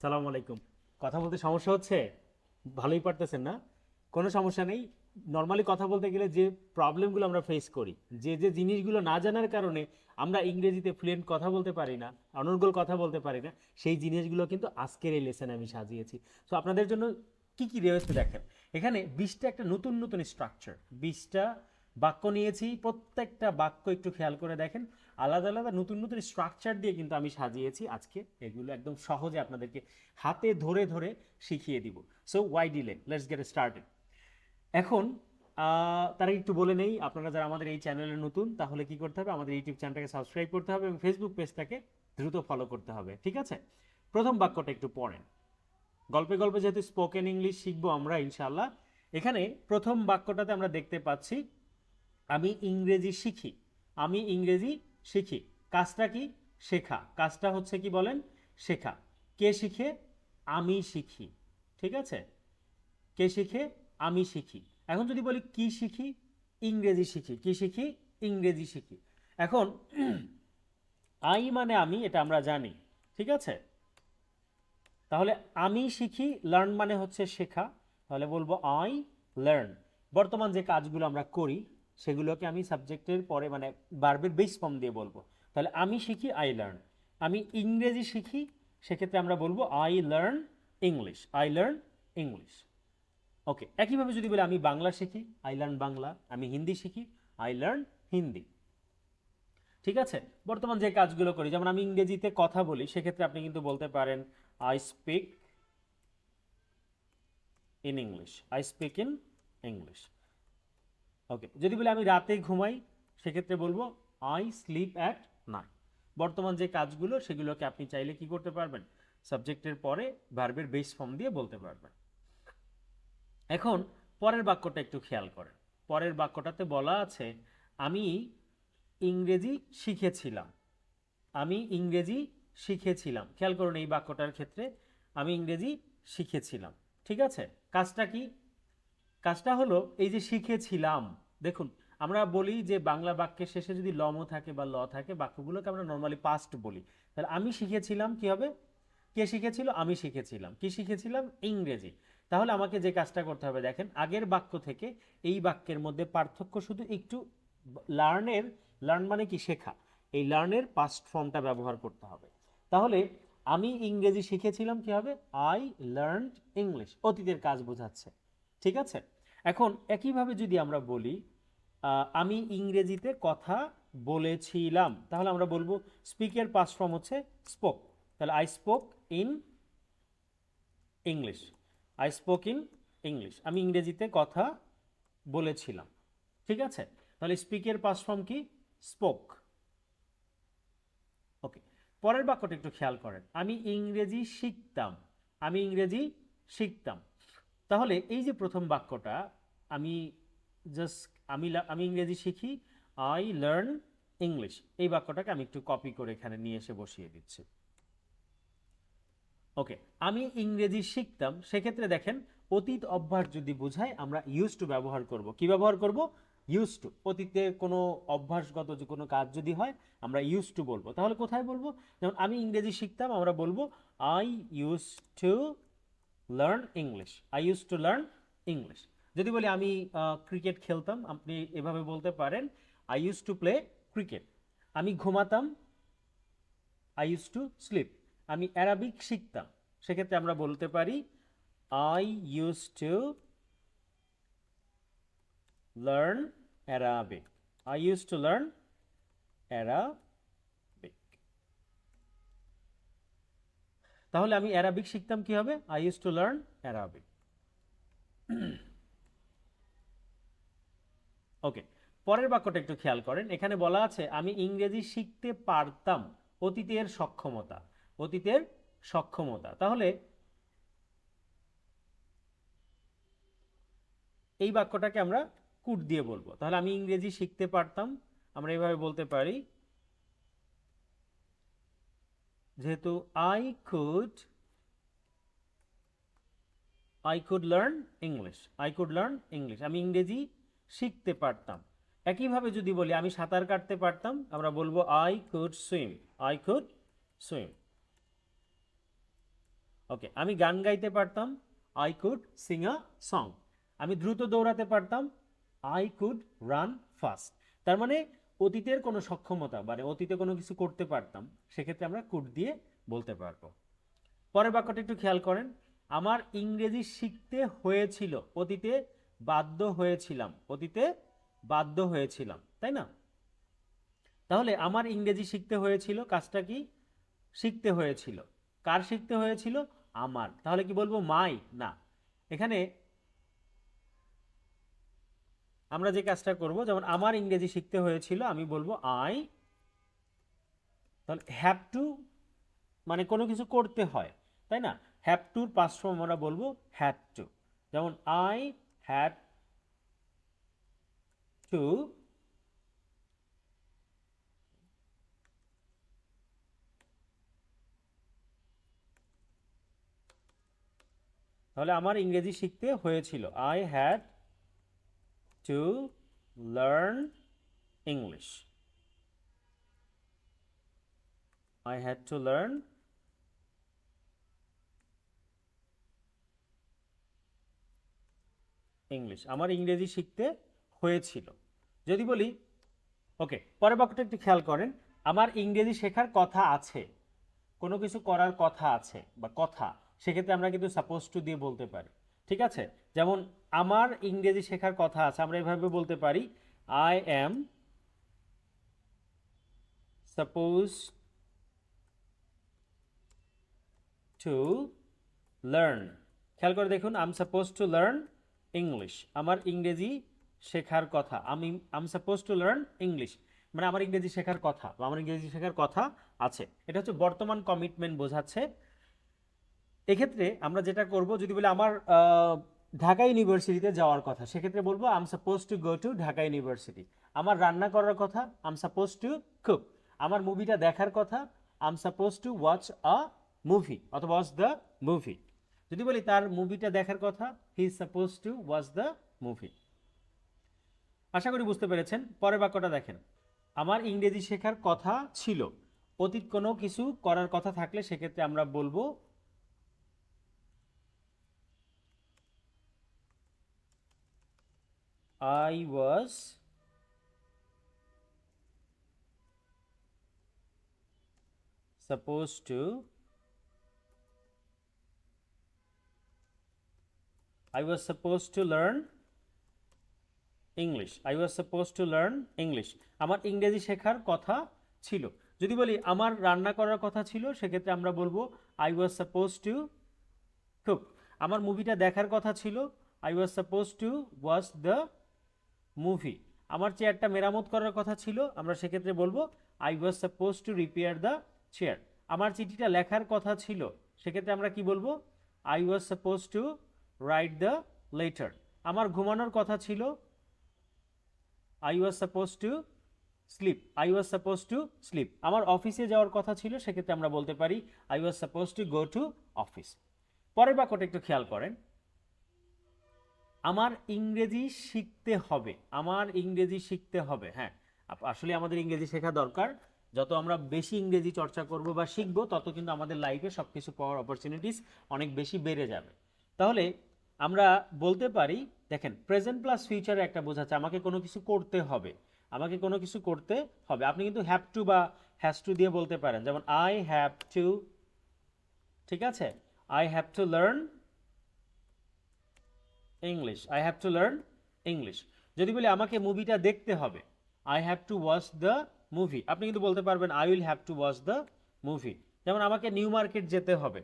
সালাম আলাইকুম। কথা বলতে সমস্যা হচ্ছে? ভালোই পারতেছেন না? কোনো সমস্যা নেই। নর্মালি কথা বলতে গেলে যে প্রবলেমগুলো আমরা ফেস করি, যে যে জিনিসগুলো না জানার কারণে আমরা ইংরেজিতে ফ্লুয়েন্ট কথা বলতে পারি না, অনর্গল কথা বলতে পারি না, সেই জিনিসগুলো কিন্তু আজকের এই লেসনে আমি সাজিয়েছি। সো আপনাদের জন্য কি কি রয়েছে দেখেন। এখানে 20টা একটা নতুন নতুন স্ট্রাকচার, 20টা বাক্য নিয়েছি। প্রত্যেকটা বাক্য একটু খেয়াল করে দেখেন, আলাদা আলাদা নতুন নতুন স্ট্রাকচার দিয়ে কিন্তু আমি সাজিয়েছি আজকে। এগুলো একদম সহজে আপনাদেরকে হাতে ধরে ধরে শিখিয়ে দিব। So why delay, let's get started. এখন তারা একটু বলে নেই, আপনারা যারা আমাদের এই চ্যানেলে নতুন তাহলে কি করতে হবে, আমাদের ইউটিউব চ্যানেলটাকে সাবস্ক্রাইব করতে হবে এবং ফেসবুক পেজটাকে দ্রুত ফলো করতে হবে, ঠিক আছে? প্রথম বাক্যটা একটু পড়েন। গল্পে গল্পে যেহেতু স্পোকেন ইংলিশ শিখবো আমরা ইনশাল্লাহ, এখানে প্রথম বাক্যটাতে আমরা দেখতে পাচ্ছি আমি ইংরেজি শিখি। আমি ইংরেজি শিখি। কাজটা কি? শেখা। কাজটা হচ্ছে কি বলেন? শেখা। কে শিখে? আমি শিখি। ঠিক আছে? কে শিখে? আমি শিখি। এখন যদি বলি কি শিখি? ইংরেজি শিখি। কি শিখি? ইংরেজি শিখি। এখন আই মানে আমি, এটা আমরা জানি, ঠিক আছে? তাহলে আমি শিখি, লার্ন মানে হচ্ছে শেখা, তাহলে বলবো আই লার্ন। বর্তমান যে কাজগুলো আমরা করি সেগুলোকে আমি সাবজেক্টের পরে মানে ভার্বের বেস ফর্ম দিয়ে বলবো। তাহলে আমি শিখি, আই লার্ন। আমি ইংরেজি শিখি, সেক্ষেত্রে আমরা বলবো I learn English. I learn English. Okay, একইভাবে যদি বলি আমি বাংলা শিখি, আই লার্ন বাংলা। আমি হিন্দি শিখি, আই লার্ন হিন্দি। ঠিক আছে? বর্তমান যে কাজগুলো করি, যেমন আমি ইংরেজিতে কথা বলি, সেক্ষেত্রে আপনি কিন্তু বলতে পারেন I speak in English. I speak in English. Okay, যদি বলি আমি রাতে ঘুমাই, সেক্ষেত্রে বলবো আই স্লিপ অ্যাট নাইট। বর্তমান যে কাজগুলো সেগুলোকে আপনি চাইলে কি করতে পারবেন, সাবজেক্টের পরে ভার্বের বেস ফর্ম দিয়ে বলতে পারবেন। এখন পরের বাক্যটা একটু খেয়াল করেন। পরের বাক্যটাতে বলা আছে আমি ইংরেজি শিখেছিলাম। আমি ইংরেজি শিখেছিলাম। খেয়াল করুন এই বাক্যটার ক্ষেত্রে আমি ইংরেজি শিখেছিলাম। ঠিক আছে? কাজটা কি? কাজটা হলো এই যে শিখেছিলাম। দেখুন, আমরা বলি যে বাংলা বাক্যের শেষে যদি লম থাকে বা ল থাকে, বাক্যগুলোকে আমরা নর্মালি পাস্ট বলি। তাহলে আমি শিখেছিলাম কি হবে? কে শিখেছিল? আমি শিখেছিলাম। কি শিখেছিলাম? ইংরেজি। তাহলে আমাকে যে কাজটা করতে হবে দেখেন, আগের বাক্য থেকে এই বাক্যের মধ্যে পার্থক্য শুধু একটু। লার্নের, লার্ন মানে কি? শেখা। এই লার্নের পাস্ট ফর্মটা ব্যবহার করতে হবে। তাহলে আমি ইংরেজি শিখেছিলাম কি হবে? I learned English. অতীতের কাজ বোঝাচ্ছে। ঠিক আছে? এখন একইভাবে যদি আমরা বলি আমি ইংরেজিতে কথা বলেছিলাম, তাহলে আমরা বলবো স্পিকের পাস্ট ফর্ম হচ্ছে স্পোক। তাহলে I spoke in English. I spoke in English. আমি ইংরেজিতে কথা বলেছিলাম। ঠিক আছে? তাহলে স্পিকের পাস্ট ফর্ম কি? স্পোক। ওকে, পরের বাক্যটা একটু খেয়াল করেন। আমি ইংরেজি শিখতাম। আমি ইংরেজি শিখতাম। তাহলে এই যে প্রথম বাক্যটা, আমি জাস্ট আমি ইংরেজি শিখি, আই লার্ন ইংলিশ। এই বাক্যটাকে আমি একটু কপি করে এখানে নিয়ে এসে বসিয়ে দিচ্ছি। ওকে, আমি ইংরেজি শিখতাম। সেক্ষেত্রে দেখেন, অতীত অভ্যাস যদি বোঝায় আমরা ইউজ টু ব্যবহার করব। কি ব্যবহার করব? Use to. অতীতে কোনো অভ্যাসগত যে কোনো কাজ যদি হয় আমরা ইউজ টু বলবো। তাহলে কোথায় বলবো? যেমন আমি ইংরেজি শিখতাম, আমরা বলবো I use to learn English. I use to learn English. যদি বলি আমি ক্রিকেট খেলতাম, আপনি এভাবে বলতে পারেন I use to play cricket. আমি ঘুমাতাম, আই ইউজ টু স্লিপ। আমি অ্যারাবিক শিখতাম, সেক্ষেত্রে আমরা বলতে পারি I use to learn Arabic. I use to learn Arabic. তাহলে আমি অ্যারাবিক শিখতাম কি হবে? I use to learn Arabic. Okay, পরের বাক্যটা একটু খেয়াল করেন। এখানে বলা আছে আমি ইংরেজি শিখতে পারতাম। অতীতের সক্ষমতা। অতীতের সক্ষমতা। তাহলে এই বাক্যটাকে আমরা কুড দিয়ে বলবো। তাহলে আমি ইংরেজি শিখতে পারতাম, আমরা এভাবে বলতে পারি, যেহেতু I could learn English. I could learn English. আমি ইংরেজি শিখতে পারতাম। একইভাবে যদি বলি আমি সাঁতার কাটতে পারতাম, আমরা বলবো I could swim. I could swim. Okay, আমি গান গাইতে পারতাম, I could sing a song. আমি দ্রুত দৌড়াতে পারতাম, আই কুড রান ফাস্ট। তার মানে অতীতের কোনো সক্ষমতা মানে অতীতে কোনো কিছু করতে পারতাম, সেক্ষেত্রে আমরা কুড দিয়ে বলতে পারবো। পরের বাক্যটা একটু খেয়াল করেন, আমার ইংরেজি শিখতে হয়েছিল, অতীতে বাধ্য হয়েছিলাম, অতীতে বাধ্য হয়েছিলাম, তাই না? তাহলে আমার ইংরেজি শিখতে হয়েছিল, কাজটা কি? শিখতে হয়েছিল। কার শিখতে হয়েছিল? আমার। তাহলে কি বলবো মাই? না, এখানে আমরা যে কাজটা করব, যেমন আমার ইংরেজি শিখতে হয়েছিল, আমি বলবো আই, তাহলে হ্যাভ টু মানে কোনো কিছু করতে হয়, তাই না? হ্যাভ টুর পাস্ট ফর্ম আমরা বলবো হ্যাড টু। যেমন আই হ্যাড টু তাহলে আমার ইংরেজি শিখতে হয়েছিল, I had to learn English, I had to learn English. আমার ইংরেজি শিখতে হয়েছিল। যদি বলি, ওকে, পরের বাক্যটা একটু খেয়াল করেন, আমার ইংরেজি শেখার কথা আছে, কোনো কিছু করার কথা আছে বা কথা, সেক্ষেত্রে আমরা কিন্তু সাপোজ টু দিয়ে বলতে পারি, ঠিক আছে? যেমন আমার ইংরেজি শেখার কথা আছে, আমরা এভাবে বলতে পারি, I am suppose to learn. খেয়াল করে দেখুন, I am suppose two learn English. আমার ইংরেজি শেখার কথা, আমি I am suppose two learn English, মানে আমার ইংরেজি শেখার কথা বা আমার ইংরেজি শেখার কথা আছে। এটা হচ্ছে বর্তমান কমিটমেন্ট বোঝাচ্ছে। এক্ষেত্রে আমরা যেটা করব, যদি বলি আমার ঢাকা ইউনিভার্সিটিতে যাওয়ার কথা, সেক্ষেত্রে বলবো I am suppose to go to Dhaka university. আমার রান্না করার কথা, I am suppose to cook. আমার মুভিটা দেখার কথা, I am suppose to watch a movie অথবা ওয়াচ দ্য মুভি। যদি বলি তার মুভিটা দেখার কথা, he is suppose to watch the movie. আশা করি বুঝতে পেরেছেন। পরের বাক্যটা দেখেন, আমার ইংরেজি শেখার কথা ছিল, অতীত কোনো কিছু করার কথা থাকলে সেক্ষেত্রে আমরা বলবো I was supposed to learn English. I was supposed to learn English. আমার ইংরেজি শেখার কথা ছিল। যদি বলি আমার রান্না করার কথা ছিল, সেক্ষেত্রে আমরা বলবো I was supposed to cook. আমার মুভিটা দেখার কথা ছিল, I was supposed to watch the movie. আমার চেয়ারটা মেরামত করার কথা ছিল, আমরা সেক্ষেত্রে বলবো I was suppose to repair the chair. আমার চিঠিটা লেখার কথা ছিল, সেক্ষেত্রে আমরা কি বলবো? I was suppose two write the letter. আমার ঘুমানোর কথা ছিল, I was suppose to sleep, I was suppose to sleep. আমার অফিসে যাওয়ার কথা ছিল, সেক্ষেত্রে আমরা বলতে পারি I was suppose to go to office. পরের বাক্যটা একটু খেয়াল করেন, আমার ইংরেজি শিখতে হবে, আমার ইংরেজি শিখতে হবে। হ্যাঁ, আসলে আমাদের ইংরেজি শেখা দরকার। যত আমরা বেশি ইংরেজি চর্চা করব বা শিখবো, তত কিন্তু আমাদের লাইফে সব কিছু পাওয়ার অপরচুনিটিস অনেক বেশি বেড়ে যাবে। তাহলে আমরা বলতে পারি, দেখেন প্রেজেন্ট প্লাস ফিউচারে একটা বোঝাচ্ছে আমাকে কোনো কিছু করতে হবে, আমাকে কোনো কিছু করতে হবে। আপনি কিন্তু হ্যাভ টু বা হ্যাজ টু দিয়ে বলতে পারেন, যেমন আই হ্যাভ টু, ঠিক আছে, I have to learn English, I have to learn English. যদি বলি আমাকে মুভিটা দেখতে হবে, I have to watch the movie, আপনি কিন্তু বলতে পারবেন I will have to watch the movie. যেমন আমাকে নিউ মার্কেট যেতে হবে,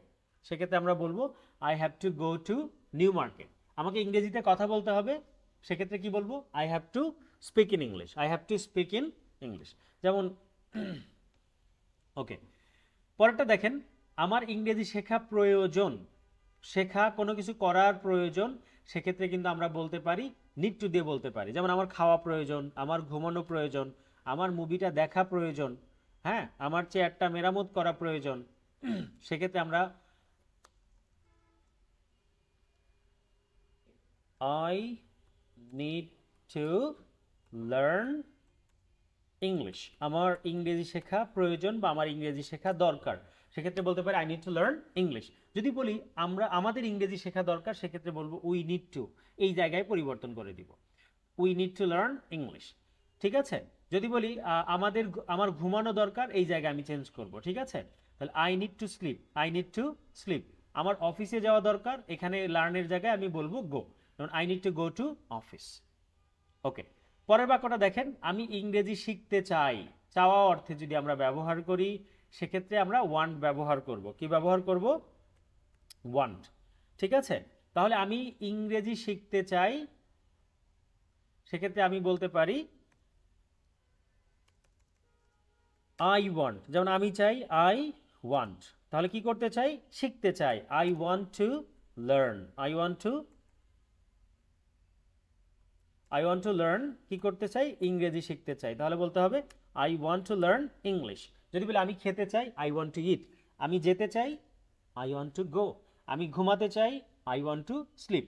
সেক্ষেত্রে আমরা বলবো I have to go two new market. আমাকে ইংরেজিতে কথা বলতে হবে, সেক্ষেত্রে কি বলবো? I have to speak in English, I have to speak in English. যেমন ওকে, পরেরটা দেখেন, আমার ইংরেজি শেখা প্রয়োজন, শেখা কোনো কিছু করার প্রয়োজন, সেক্ষেত্রে কিন্তু আমরা বলতে পারি নিড টু দিয়ে বলতে পারি। যেমন আমার খাওয়া প্রয়োজন, আমার ঘুমানো প্রয়োজন, আমার মুভিটা দেখা প্রয়োজন, হ্যাঁ, আমার চেয়ারটা মেরামত করা প্রয়োজন, সেক্ষেত্রে আমরা I need two learn English, আমার ইংরেজি শেখা প্রয়োজন বা আমার ইংরেজি শেখা দরকার, সেক্ষেত্রে বলতে পারি I need two learn English. যদি বলি আমাদের ইংরেজি শেখা দরকার, সেক্ষেত্রে বলবো উই নিড টু, এই জায়গায় পরিবর্তন করে দিব, we need to learn English. ঠিক আছে, যদি বলি আমার ঘুমানো দরকার, এই জায়গায় আমি চেঞ্জ করব। ঠিক আছে, তাহলে I need to sleep, I need to sleep. আমার অফিসে যাওয়া দরকার, এখানে লার্নের জায়গায় আমি বলবো গো, যেমন I need to go to office. Okay, পরের বাক্যটা দেখেন, আমি ইংরেজি শিখতে চাই। চাওয়া অর্থে যদি আমরা ব্যবহার করি, সেক্ষেত্রে আমরা ওয়ান্ট ব্যবহার করব। কি ব্যবহার করব? ওয়ান্ট। ঠিক আছে, তাহলে আমি ইংরেজি শিখতে চাই, সেক্ষেত্রে আমি বলতে পারি আই ওয়ান্ট। যেমন আমি চাই, আই ওয়ান্ট। তাহলে কি করতে চাই? শিখতে চাই, I want to learn. I want to learn, কি করতে চাই? ইংরেজি শিখতে চাই। তাহলে বলতে হবে I want to learn English. যদি বলি আমি খেতে চাই, আই ওয়ান্ট টু ইট। আমি যেতে চাই, আই ওয়ান্ট টু গো। আমি ঘুমাতে চাই, আই ওয়ান্ট টু স্লিপ।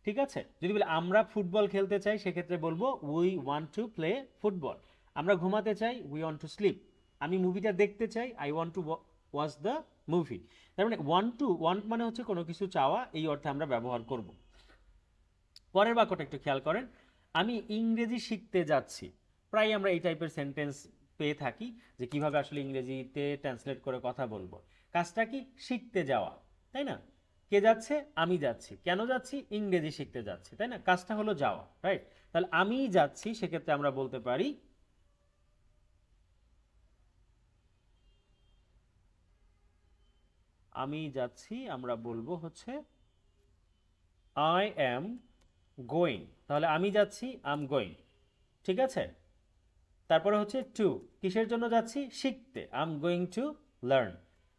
ঠিক আছে, যদি বলি আমরা ফুটবল খেলতে চাই, সেক্ষেত্রে বলবো we want to play football. আমরা ঘুমাতে চাই, উই ওয়ান্ট টু স্লিপ। আমি মুভিটা দেখতে চাই, I want to watch the movie. তার মানে ওয়ান্ট মানে হচ্ছে কোনো কিছু চাওয়া, এই অর্থে আমরা ব্যবহার করব। পরের বাক্যটা একটু খেয়াল করেন, আমি ইংরেজি শিখতে যাচ্ছি। প্রায় আমরা এই টাইপের সেন্টেন্স পেয়ে থাকি, যে কিভাবে আসলে ইংরেজিতে ট্রান্সলেট করে কথা বলবো। কাজটা কি? শিখতে যাওয়া, তাই না? কে যাচ্ছে? আমি যাচ্ছি। কেন যাচ্ছি? ইংরেজি শিখতে যাচ্ছি, তাই না? কাজটা হলো যাওয়া, রাইট? তাহলে আমি যাচ্ছি, সেক্ষেত্রে আমরা বলতে পারি আমি যাচ্ছি, আমরা বলবো হচ্ছে আই অ্যাম গোয়িং। তাহলে আমি যাচ্ছি, আই এম গোয়িং। ঠিক আছে, তারপরে হচ্ছে টু, কিসের জন্য যাচ্ছি? শিখতে, I am going to learn.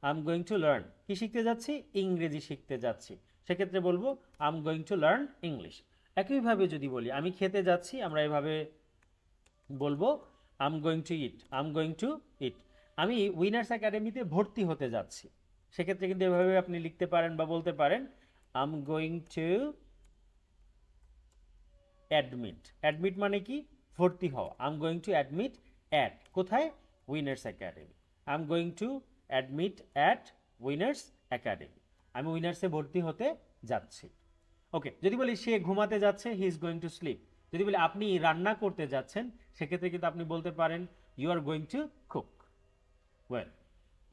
I am going to learn, কি শিখতে যাচ্ছি? ইংরেজি শিখতে যাচ্ছি। সেক্ষেত্রে বলবো I am going to learn English. একইভাবে যদি বলি আমি খেতে যাচ্ছি, আমরা এভাবে বলবো I am going to eat, I am going to eat. আমি উইনার্স একাডেমিতে ভর্তি হতে যাচ্ছি, সেক্ষেত্রে কিন্তু এভাবে আপনি লিখতে পারেন বা বলতে পারেন I am going to admit. Admit মানে কি? ভর্তি হওয়া। I am going to admit at, কোথায়? Winners academy. I am going to admit at winners academy. আমি উইনার্সে ভর্তি হতে যাচ্ছি। ওকে, যদি বলি সে ঘুমাতে যাচ্ছে, he is going to sleep. যদি বলি আপনি রান্না করতে যাচ্ছেন, সেক্ষেত্রে কিন্তু আপনি বলতে পারেন you are going to cook. Well,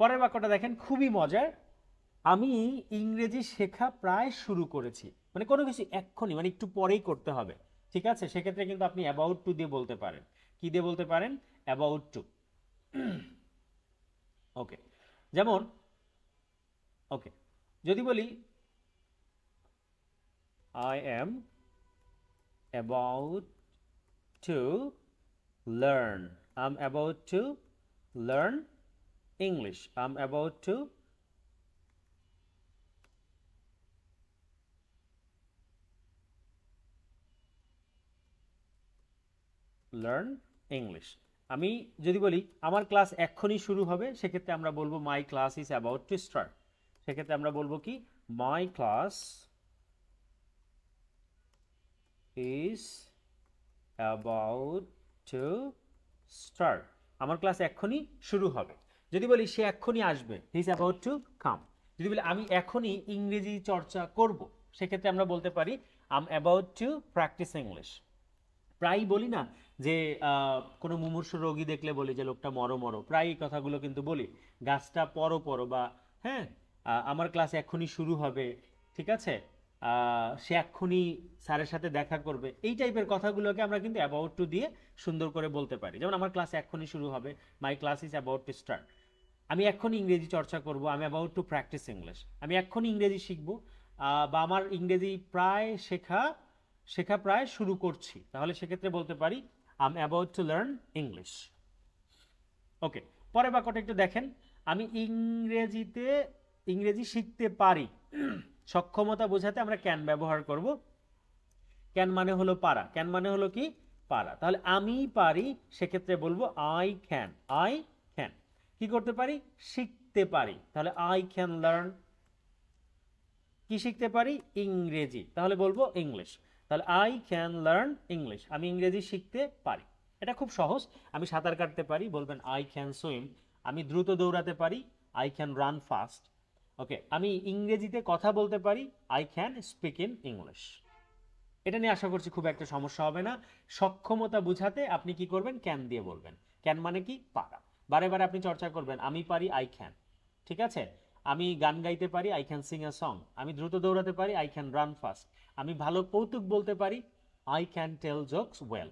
পরের বাক্যটা দেখেন, খুবই মজার। আমি ইংরেজি শেখা প্রায় শুরু করেছি, মানে কোনো কিছু এক্ষুনি, মানে একটু পরেই করতে হবে। ঠিক আছে, সেক্ষেত্রে কিন্তু আপনি অ্যাবাউট টু দিয়ে বলতে পারেন। কি দিয়ে বলতে পারেন? About two. ওকে, যেমন ওকে, যদি বলি I am about to learn, I am about to learn English, I am about to learn English. আমি যদি বলি আমার ক্লাস এক্ষুনি শুরু হবে, সেক্ষেত্রে আমরা বলবো my class is about to start. সেক্ষেত্রে আমরা বলবো কি? My class is about to start. আমার ক্লাস এক্ষুনি শুরু হবে। যদি বলি সে এক্ষুনি আসবে, he is about to come. যদি বলি আমি এখনই ইংরেজি চর্চা করব, সেক্ষেত্রে আমরা বলতে পারি I am about to practise English. প্রায়ই বলি না যে কোনো মুমূর্ষু রোগী দেখলে বলি যে লোকটা মরো মরো, প্রায় এই কথাগুলো কিন্তু বলি। গাছটা পরো পরো, বা হ্যাঁ, আমার ক্লাস এক্ষুনি শুরু হবে, ঠিক আছে, সে এক্ষুনি স্যারের সাথে দেখা করবে, এই টাইপের কথাগুলোকে আমরা কিন্তু অ্যাবাউট টু দিয়ে সুন্দর করে বলতে পারি। যেমন আমার ক্লাস এক্ষুনি শুরু হবে, মাই class is about to start. আমি এক্ষুনি ইংরেজি চর্চা করব, আমি অ্যাবাউট টু প্র্যাকটিস ইংলিশ। আমি এক্ষুনি ইংরেজি শিখব, বা আমার ইংরেজি প্রায় শেখা শেখা প্রায় শুরু করছি, তাহলে সেক্ষেত্রে বলতে পারি I am about to learn English. Okay, পরের বাক্যটা একটু দেখেন, আমি ইংরেজি শিখতে পারি। সক্ষমতা বোঝাতে আমরা ক্যান ব্যবহার করব। ক্যান মানে হলো পারা, ক্যান মানে হলো কি? পারা। তাহলে আমি পারি, সেক্ষেত্রে বলবো আই ক্যান। আই ক্যান, কি করতে পারি? শিখতে পারি। তাহলে আই ক্যান লার্ন। কি শিখতে পারি? ইংরেজি, তাহলে বলবো ইংলিশ। তাহলে আই ক্যান লার্ন ইংলিশ, আমি ইংরেজি শিখতে পারি। এটা খুব সহজ। আমি সাঁতার কাটতে পারি, বলবেন আই ক্যান সুইম। আমি দ্রুত দৌড়াতে পারি, আই ক্যান রান ফাস্ট। ওকে, আমি ইংরেজিতে কথা বলতে পারি, I can speak in English. এটা নিয়ে আশা করছি খুব একটা সমস্যা হবে না। সক্ষমতা বুঝাতে আপনি কি করবেন, ক্যান দিয়ে বলবেন। ক্যান মানে কি, পারা। বারে বারে আপনি চর্চা করবেন, আমি পারি, আই ক্যান। ঠিক আছে। আমি গান গাইতে পারি, I can sing a song. আমি দ্রুত দৌড়াতে পারি, আই ক্যান রান ফাস্ট। আমি ভালো কৌতুক বলতে পারি, I can tell jokes well.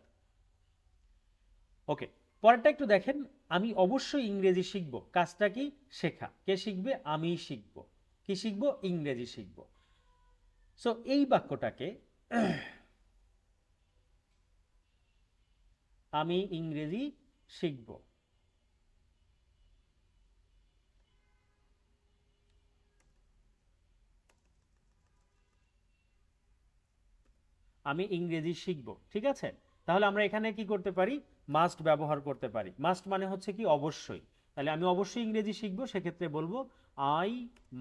Okay, পরেরটা একটু দেখেন। আমি অবশ্যই ইংরেজি শিখব, কাজটা কি, শেখা। কে শিখবে, আমি শিখব। কি শিখব, ইংরেজি শিখব। সো এই বাক্যটাকে আমি ইংরেজি শিখব। আমি ইংরেজি শিখব, ঠিক আছে। তাহলে আমরা এখানে কি করতে পারি, মাস্ট ব্যবহার করতে পারি। মাস্ট মানে হচ্ছে কি, অবশ্যই। তাহলে আমি অবশ্যই ইংরেজি শিখব, সেক্ষেত্রে বলবো আই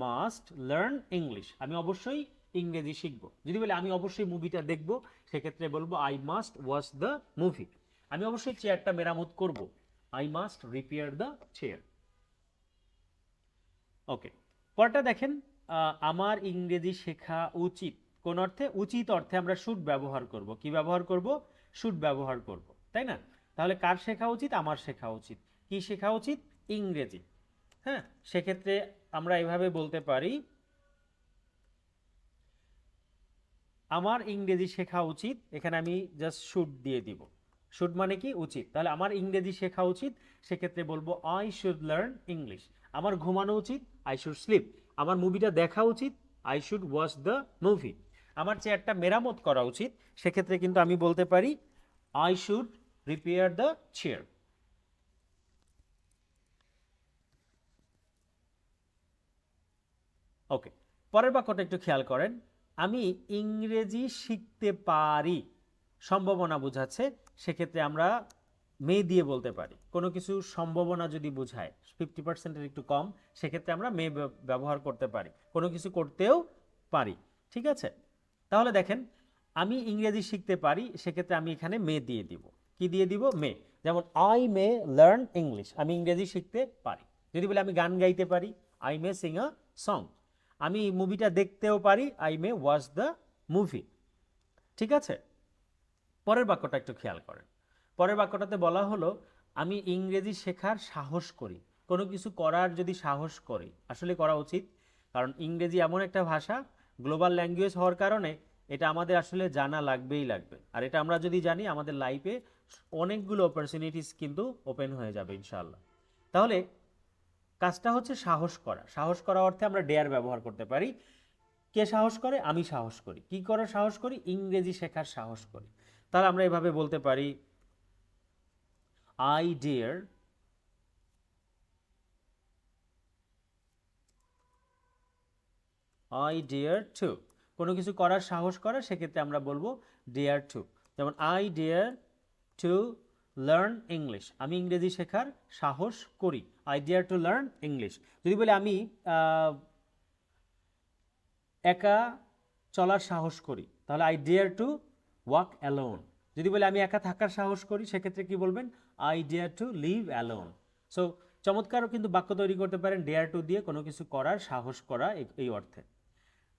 মাস্ট লার্ন ইংলিশ। আমি অবশ্যই ইংরেজি শিখব। যদি বলে আমি অবশ্যই মুভিটা দেখব, সেক্ষেত্রে বলবো I must watch the movie. আমি অবশ্যই চেয়ারটা মেরামত করব, I must repair the chair. Okay, পরটা দেখেন। আমার ইংরেজি শেখা উচিত। কোন অর্থে, উচিত অর্থে আমরা শুড ব্যবহার করব। কি ব্যবহার করব, শুড ব্যবহার করব, তাই না। তাহলে কার শেখা উচিত, আমার শেখা উচিত। কি শেখা উচিত, ইংরেজি। হ্যাঁ, সেক্ষেত্রে আমরা এভাবে বলতে পারি, আমার ইংরেজি শেখা উচিত। এখানে আমি জাস্ট শুড দিয়ে দিব। শুড মানে কি, উচিত। তাহলে আমার ইংরেজি শেখা উচিত, সেক্ষেত্রে বলবো আই শুড লার্ন ইংলিশ। আমার ঘুমানো উচিত, আই শুড স্লিপ। আমার মুভিটা দেখা উচিত, I should watch the movie. আমার চেয়ারটা মেরামত করা উচিত, সেক্ষেত্রে কিন্তু আমি বলতে পারি I should repair the chair. Okay, পরের বাক্যটা একটু খেয়াল করেন। আমি ইংরেজি শিখতে পারি, সম্ভাবনা বোঝাচ্ছে। সেক্ষেত্রে আমরা মে দিয়ে বলতে পারি। কোনো কিছু সম্ভাবনা যদি বোঝায় 50%-এর একটু কম, সেক্ষেত্রে আমরা মে ব্যবহার করতে পারি। কোনো কিছু করতেও পারি, ঠিক আছে। তাহলে দেখেন, আমি ইংরেজি শিখতে পারি, সেক্ষেত্রে আমি এখানে মে দিয়ে দিব। কি দিয়ে দিব, মে। যেমন আই মে লার্ন ইংলিশ, আমি ইংরেজি শিখতে পারি। যদি বলে আমি গান গাইতে পারি, I may Singh a song. আমি মুভিটা দেখতেও পারি, I may watch the movie. ঠিক আছে। পরের বাক্যটা একটু খেয়াল করেন। পরের বাক্যটাতে বলা হলো, আমি ইংরেজি শেখার সাহস করি। কোনো কিছু করার যদি সাহস করি, আসলে করা উচিত। কারণ ইংরেজি এমন একটা ভাষা, গ্লোবাল ল্যাঙ্গুয়েজ হওয়ার কারণে এটা আমাদের আসলে জানা লাগবেই লাগবে। আর এটা আমরা যদি জানি, আমাদের লাইফে অনেকগুলো অপরচুনিটিস কিন্তু ওপেন হয়ে যাবে ইনশাআল্লাহ। তাহলে কাজটা হচ্ছে সাহস করা। সাহস করা অর্থে আমরা ডেয়ার ব্যবহার করতে পারি। কে সাহস করে, আমি সাহস করি। কি করার সাহস করি, ইংরেজি শেখার সাহস করি। তাহলে আমরা এভাবে বলতে পারি, I dare I dare to. কোনো কিছু করার সাহস করা, সেক্ষেত্রে আমরা বলবো ডিয়ার টু। যেমন I dare to learn English, আমি ইংরেজি শেখার সাহস করি। I dare to learn English. যদি বলি আমি একা চলার সাহস করি, তাহলে I dare to walk alone. যদি বলি আমি একা থাকার সাহস করি, সেক্ষেত্রে কি বলবেন, I dare to live alone. So চমৎকারও কিন্তু বাক্য তৈরি করতে পারেন ডিয়ার টু দিয়ে, কোনো কিছু করার সাহস করা এই অর্থে।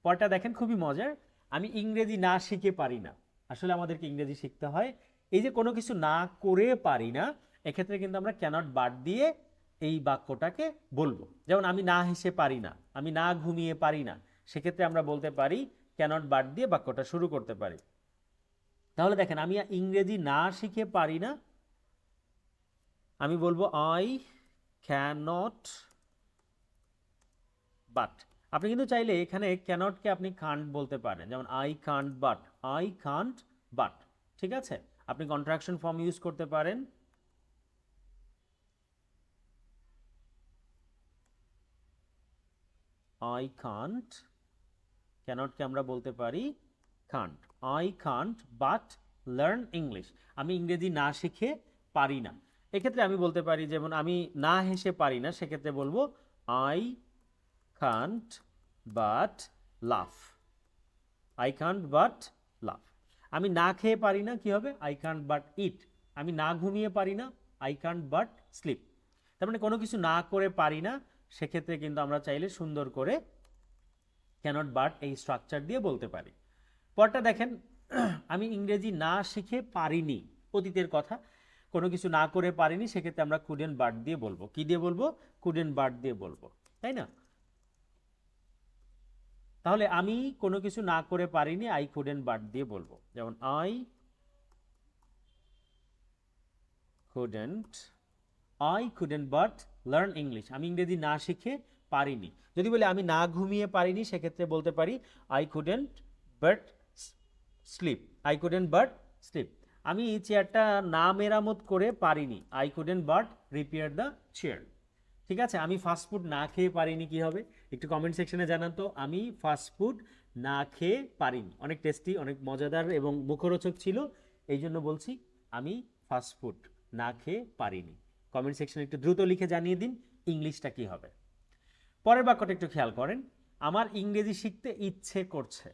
পরটা দেখেন, খুবই মজার। আমি ইংরেজি না শিখে পারি না। আসলে আমাদেরকে ইংরেজি শিখতে হয়। এই যে কোনো কিছু না করে পারি না, এক্ষেত্রে কিন্তু আমরা ক্যানট বাদ দিয়ে এই বাক্যটাকে বলবো। যেমন আমি না হেসে পারি না, আমি না ঘুমিয়ে পারি না, সেক্ষেত্রে আমরা বলতে পারি ক্যানট বাদ দিয়ে বাক্যটা শুরু করতে পারি। তাহলে দেখেন, আমি ইংরেজি না শিখে পারি না, আমি বলবো আই ক্যানট বাট। আপনি কিন্তু চাইলে এখানে ক্যানটকে আপনি কান্ট বলতে পারেন। যেমন I can't but, I can't but. ঠিক আছে। আপনি কন্ট্রাকশন ফর্ম ইউজ করতে পারেন। আই কান্ট, ক্যানটকে আমরা বলতে পারি can't. I can't but learn English, আমি ইংরেজি না শিখে পারি না। এক্ষেত্রে আমি বলতে পারি, যেমন আমি না হেসে পারি না, সেক্ষেত্রে বলবো আই কান্ট বাট লাফ। আই কান্ট বাট লাফ। আমি না খেয়ে পারি না, কি হবে, আই কান্ট বাট ইট। আমি না ঘুমিয়ে পারি না, আই কান্ট বাট স্লিপ। তার মানে কোনো কিছু না করে পারি না, সেক্ষেত্রে কিন্তু আমরা চাইলে সুন্দর করে ক্যানট বাট এই স্ট্রাকচার দিয়ে বলতে পারি। পরটা দেখেন, আমি ইংরেজি না শিখে পারিনি, অতীতের কথা, কোনো কিছু না করে পারিনি, সেক্ষেত্রে আমরা কুডেন্ট বাট দিয়ে বলবো। কি দিয়ে বলবো? কুডেন্ট বাট দিয়ে বলবো, তাই না? তাহলে আমি কোনো কিছু না করে পারিনি, আই কুডেন্ট বাট দিয়ে বলবো। যেমন I couldn't but learn English, আমি ইংরেজি না শিখে পারিনি। যদি বলি আমি না ঘুমিয়ে পারিনি, সেক্ষেত্রে বলতে পারি আই কুডেন্ট বাট স্লিপ। আমি এই চেয়ারটা না মেরামত করে পারিনি, I couldn't but repair the chair. ঠিক আছে, আমি ফাস্টফুড না খেয়ে পারিনি, কি হবে? একটু কমেন্ট সেকশনে জানান তো, আমি ফাস্টফুড না খেয়ে পারিনি। অনেক টেস্টি, অনেক মজাদার এবং মুখরোচক ছিল, এই জন্য বলছি আমি ফাস্টফুড না খেয়ে পারিনি। কমেন্ট সেকশনে একটু দ্রুত লিখে জানিয়ে দিন ইংলিশটা কি হবে। পরের বাক্যটা একটু খেয়াল করেন, আমার ইংরেজি শিখতে ইচ্ছে করছে।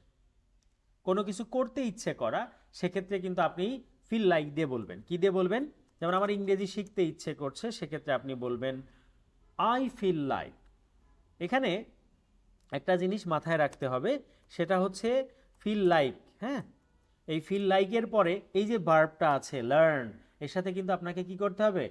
কোনো কিছু করতে ইচ্ছে করা, সেক্ষেত্রে কিন্তু আপনি ফিল লাইক দিয়ে বলবেন। কি দিয়ে বলবেন? যেমন আমার ইংরেজি শিখতে ইচ্ছে করছে, সেক্ষেত্রে আপনি বলবেন আই ফিল লাইক। এখানে একটা জিনিস মাথায় রাখতে হবে, সেটা হচ্ছে ফিল লাইক। হ্যাঁ, এই ফিল লাইকের পরে এই যে ভার্বটা আছে লার্ন, এর সাথে কিন্তু আপনাকে কি করতে হবে?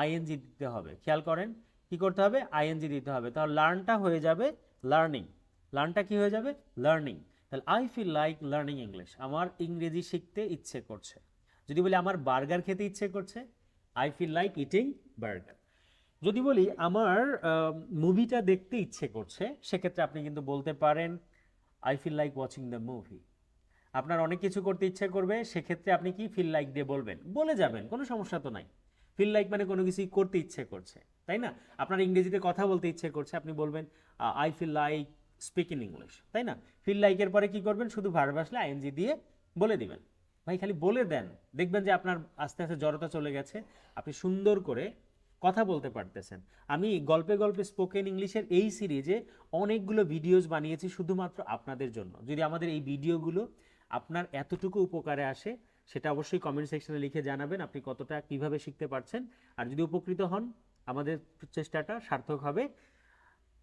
আইএনজি দিতে হবে। খেয়াল করেন, কি করতে হবে? আইএনজি দিতে হবে। তাহলে লার্নটা হয়ে যাবে লার্নিং। লার্নটা কি হয়ে যাবে? লার্নিং। তাহলে I feel like learning English, আমার ইংরেজি শিখতে ইচ্ছে করছে। যদি বলি আমার বার্গার খেতে ইচ্ছে করছে, I feel like eating burger. যদি বলি আমার মুভিটা দেখতে ইচ্ছে করছে, সেক্ষেত্রে আপনি কিন্তু বলতে পারেন I feel like watching the movie. আপনার অনেক কিছু করতে ইচ্ছে করবে, সেক্ষেত্রে আপনি কি ফিল লাইক দিয়ে বলবেন, বলে যাবেন, কোনো সমস্যা তো নাই। ফিল লাইক মানে কোনো কিছুই করতে ইচ্ছে করছে, তাই না? আপনার ইংরেজিতে কথা বলতে ইচ্ছে করছে, আপনি বলবেন I feel like speak in English, তাই না? ফিল লাইকের পরে কি করবেন? শুধু ভার্ব আসলে আইএনজি দিয়ে বলে দিবেন। ভাই খালি বলে দেন, দেখবেন যে আপনার আস্তে আস্তে জড়তা চলে গেছে, আপনি সুন্দর করে কথা বলতে পারতেছেন। আমি গল্পে গল্পে স্পোকেন ইংলিশের এই সিরিজে অনেকগুলো ভিডিওস বানিয়েছি শুধুমাত্র আপনাদের জন্য। যদি আমাদের এই ভিডিওগুলো আপনার এতটুকু উপকারে আসে, সেটা অবশ্যই কমেন্ট সেকশনে লিখে জানাবেন আপনি কতটা কিভাবে শিখতে পারছেন। আর যদি উপকৃত হন, আমাদের চেষ্টাটা সার্থক হবে।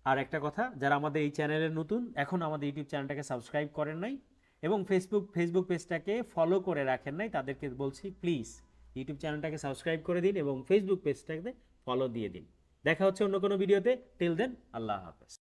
আর একটা কথা, যারা আমাদের এই চ্যানেলে নতুন, এখন আমাদের ইউটিউব চ্যানেলটাকে সাবস্ক্রাইব করেন নাই এবং ফেসবুক পেজটাকে ফলো করে রাখেন নাই, তাদেরকে বলছি প্লিজ ইউটিউব চ্যানেলটাকে সাবস্ক্রাইব করে দিন এবং ফেসবুক পেজটাকে ফলো দিয়ে দিন। দেখা হচ্ছে অন্য কোনো ভিডিওতে। টিল দেন, আল্লাহ হাফেজ।